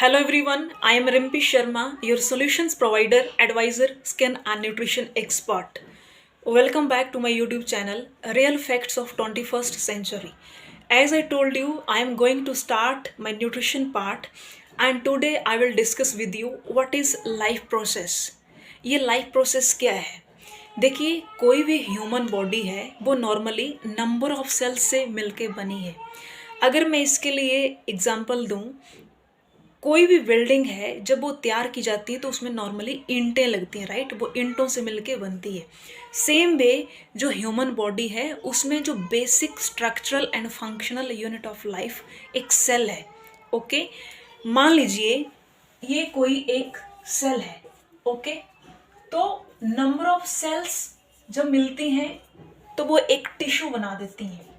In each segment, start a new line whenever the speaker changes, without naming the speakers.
Hello everyone, I am Rimpi Sharma, your solutions provider, advisor, skin and nutrition expert. Welcome back to my YouTube channel, Real Facts of 21st Century. As I told you, I am going to start my nutrition part and today I will discuss with you what is life process. ये life process क्या है? देखिए, कोई भी human body है वो normally number of sales से मिलके बनी है. अगर मैं इसके लिए एग्जांपल दूं, कोई भी बिल्डिंग है जब वो तैयार की जाती है तो उसमें नॉर्मली ईंटें लगती हैं, राइट. वो ईंटों से मिलके बनती है. सेम वे जो ह्यूमन बॉडी है उसमें जो basic structural and functional unit of life एक सेल है. ओके, मान लीजिए ये कोई एक सेल है. ओके, तो नंबर ऑफ सेल्स जब मिलती हैं तो वो एक टिश्यू बना देती हैं.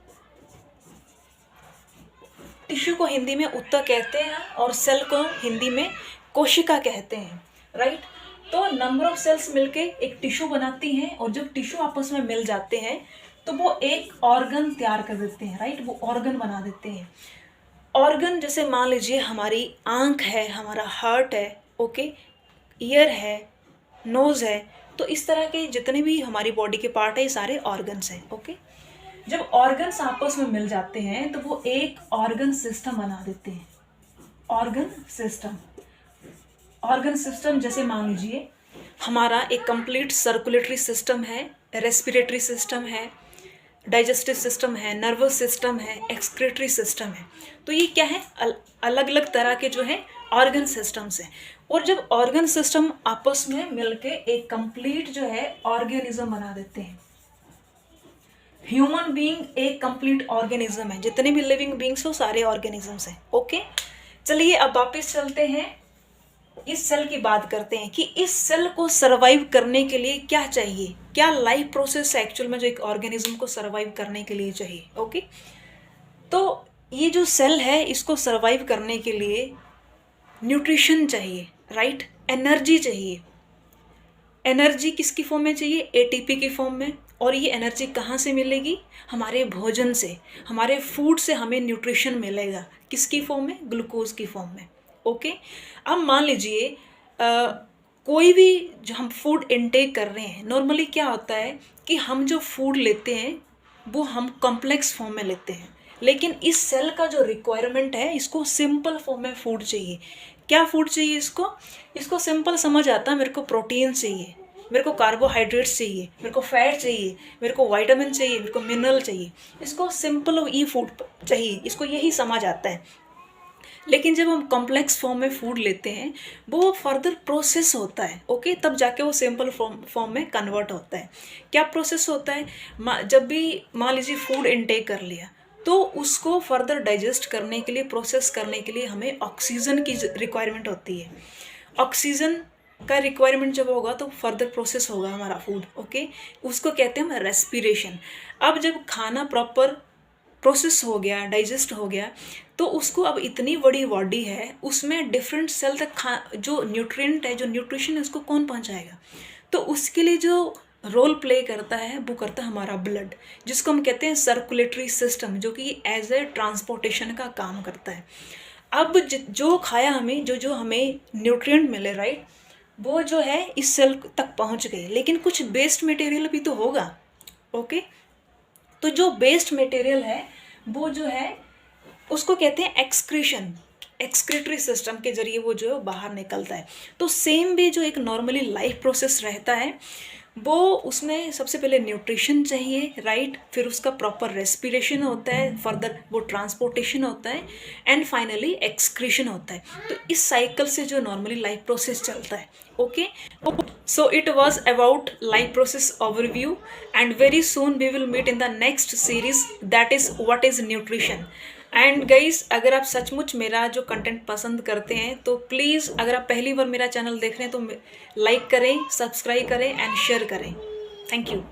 टिश्यू को हिंदी में उत्तक कहते हैं और सेल को हिंदी में कोशिका कहते हैं, राइट. तो नंबर ऑफ सेल्स मिलके एक टिश्यू बनाती हैं और जब टिश्यू आपस में मिल जाते हैं तो वो एक ऑर्गन तैयार कर देते हैं, राइट. वो ऑर्गन बना देते हैं. ऑर्गन जैसे मान लीजिए हमारी आंख है, हमारा हार्ट है, ओके, ईयर है, नोज़ है. तो इस तरह के जितने भी हमारी बॉडी के पार्ट है ये सारे ऑर्गन्स हैं. ओके, जब ऑर्गन्स आपस में मिल जाते हैं तो वो एक ऑर्गन सिस्टम बना देते हैं. ऑर्गन सिस्टम जैसे मान लीजिए हमारा एक कंप्लीट सर्कुलेटरी सिस्टम है, रेस्पिरेटरी सिस्टम है, डाइजेस्टिव सिस्टम है, नर्वस सिस्टम है, एक्सक्रीटरी सिस्टम है. तो ये क्या है, अलग अलग तरह के जो है ऑर्गन सिस्टम्स हैं. और जब ऑर्गन सिस्टम आपस में मिलके एक कंप्लीट जो है ऑर्गेनिज्म बना देते हैं. ह्यूमन बीइंग एक कंप्लीट ऑर्गेनिज्म है. जितने भी लिविंग बीइंग्स हो सारे ऑर्गेनिजम्स हैं. ओके, चलिए अब वापस चलते हैं, इस सेल की बात करते हैं कि इस सेल को सरवाइव करने के लिए क्या चाहिए, क्या लाइफ प्रोसेस एक्चुअल में जो एक ऑर्गेनिज्म को सरवाइव करने के लिए चाहिए. ओके, तो ये जो सेल है इसको सरवाइव करने के लिए न्यूट्रिशन चाहिए, राइट. एनर्जी चाहिए. एनर्जी किसकी फॉर्म में चाहिए? एटीपी की फॉर्म में. और ये एनर्जी कहाँ से मिलेगी? हमारे भोजन से, हमारे फूड से हमें न्यूट्रिशन मिलेगा. किसकी फॉर्म में? ग्लूकोज की फॉर्म में. ओके, अब मान लीजिए कोई भी जो हम फूड इनटेक कर रहे हैं, नॉर्मली क्या होता है कि हम जो फूड लेते हैं वो हम कॉम्प्लेक्स फॉर्म में लेते हैं. लेकिन इस सेल का जो रिक्वायरमेंट है इसको सिंपल फॉर्म में फूड चाहिए. क्या फूड चाहिए इसको सिंपल समझ आता है. मेरे को प्रोटीन चाहिए, मेरे को कार्बोहाइड्रेट्स चाहिए, मेरे को फैट चाहिए, मेरे को विटामिन चाहिए, मेरे को मिनरल चाहिए. इसको सिंपल ई फूड चाहिए, इसको यही समझ आता है. लेकिन जब हम कॉम्प्लेक्स फॉर्म में फूड लेते हैं वो फर्दर प्रोसेस होता है. ओके, तब जाके वो सिंपल फॉर्म में कन्वर्ट होता है. क्या प्रोसेस होता है? जब भी मान लीजिए फूड इनटेक कर लिया तो उसको फर्दर डाइजेस्ट करने के लिए, प्रोसेस करने के लिए हमें ऑक्सीजन की रिक्वायरमेंट होती है. ऑक्सीजन का रिक्वायरमेंट जब होगा तो फर्दर प्रोसेस होगा हमारा फूड. ओके, उसको कहते हैं हम रेस्पिरेशन. अब जब खाना प्रॉपर प्रोसेस हो गया, डाइजेस्ट हो गया, तो उसको अब इतनी बड़ी बॉडी है उसमें डिफरेंट सेल तक जो न्यूट्रिएंट है, जो न्यूट्रिशन है उसको कौन पहुंचाएगा? तो उसके लिए जो रोल प्ले करता है वो करता है हमारा ब्लड, जिसको हम कहते हैं सर्कुलेटरी सिस्टम, जो कि एज ए ट्रांसपोर्टेशन का काम करता है. अब जो खाया हमें, जो हमें न्यूट्रिएंट मिले, राइट, वो जो है इस सेल तक पहुंच गए. लेकिन कुछ वेस्ट मटेरियल भी तो होगा. ओके, तो जो वेस्ट मटेरियल है वो जो है उसको कहते हैं एक्सक्रीशन. एक्सक्रीटरी सिस्टम के जरिए वो जो है बाहर निकलता है. तो सेम वे जो एक नॉर्मली लाइफ प्रोसेस रहता है वो उसमें सबसे पहले न्यूट्रिशन चाहिए, राइट. फिर उसका प्रॉपर रेस्पिरेशन होता है, फर्दर वो ट्रांसपोर्टेशन होता है एंड फाइनली एक्सक्रीशन होता है. तो इस साइकिल से जो नॉर्मली लाइफ प्रोसेस चलता है. Okay, so it was about life process overview and very soon we will meet in the next series, that is what is nutrition. And guys, अगर आप सचमुच मेरा जो कंटेंट पसंद करते हैं तो प्लीज़, अगर आप पहली बार मेरा चैनल देख रहे हैं तो लाइक करें, सब्सक्राइब करें एंड शेयर करें. Thank you.